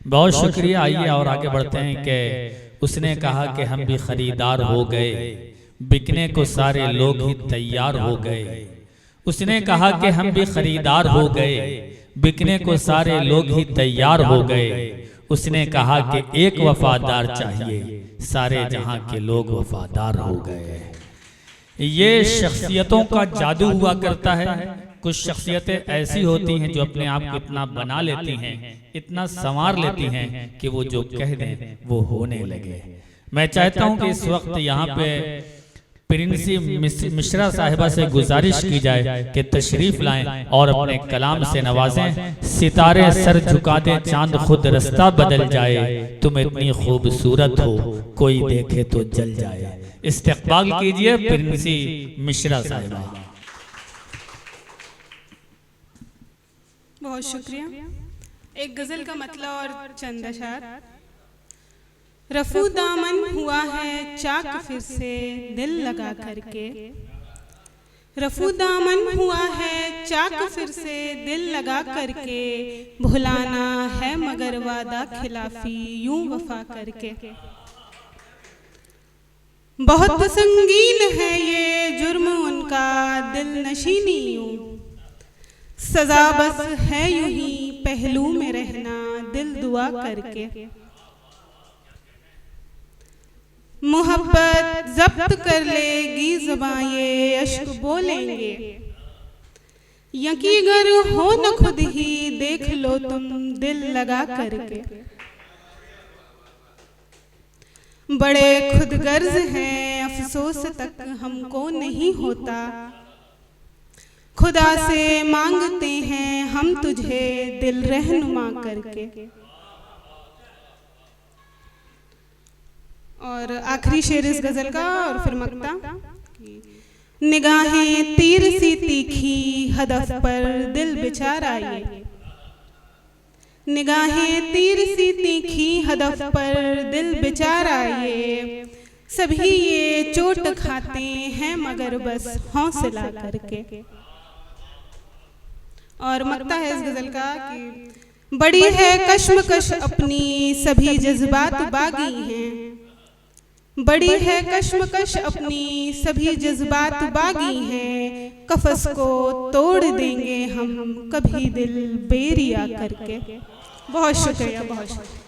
बहुत शुक्रिया। आइए और आगे बढ़ते हैं कि उसने कहा कि हम भी खरीदार हो गए, बिकने को सारे लोग ही तैयार हो गए। उसने कहा कि हम भी खरीदार हो गए, बिकने को सारे लोग ही तैयार हो गए। उसने कहा कि एक वफादार चाहिए, सारे जहां के लोग वफादार हो गए। ये शख्सियतों का जादू हुआ करता है। कुछ शख्सियतें ऐसी होती हैं जो अपने आप को इतना बना लेती हैं, इतना संवार लेती हैं कि वो जो कह दें वो होने लगे। मैं चाहता हूं कि इस वक्त यहाँ पे प्रिंसी मिश्रा साहिबा से गुजारिश की जाए कि तशरीफ लाएं और अपने कलाम से नवाजें। सितारे सर झुका दे, चांद खुद रास्ता बदल जाए, तुम इतनी खूबसूरत हो कोई देखे तो जल जाए। इस्तेक़बाल कीजिए प्रिंसी मिश्रा साहिबा। बहुत शुक्रिया। एक गजल का मतलब और चंद अशार। रफू दामन हुआ है चाक फिर से दिल लगा करके, रफू दामन हुआ है चाक फिर से दिल लगा करके, भुलाना है मगर वादा खिलाफी यूं वफा करके। बहुत संगीन है ये जुर्म उनका दिल नशीनी यूं, सजा बस है यूं ही पहलू में रहना दिल दुआ करके। मोहब्बत जब्त कर लेगी ज़बां ये अश्क बोलेंगे, यकीगर हो न खुद ही देख लो तुम दिल लगा करके। बड़े खुदगर्ज हैं अफसोस तक हमको नहीं होता, खुदा से मांगते हैं हम तुझे दिल रहनुमा करके। और आखिरी शेर इस गजल का और फिर मक्ता। निगाहें तीर सी तीखी हदफ पर दिल बेचारा ये, निगाहें तीर सी तीखी हदफ पर दिल बेचारा ये, सभी ये चोट खाते हैं मगर बस हौसला करके। और मक्ता है इस गजल का कि बड़ी है कश्मकश अपनी सभी जज्बात बागी हैं, बड़ी है कश्मकश अपनी सभी जज्बात बागी हैं, कफस को तोड़ देंगे हम कभी दिल बेरिया करके। बहुत शुक्रिया, बहुत शुक्रिया।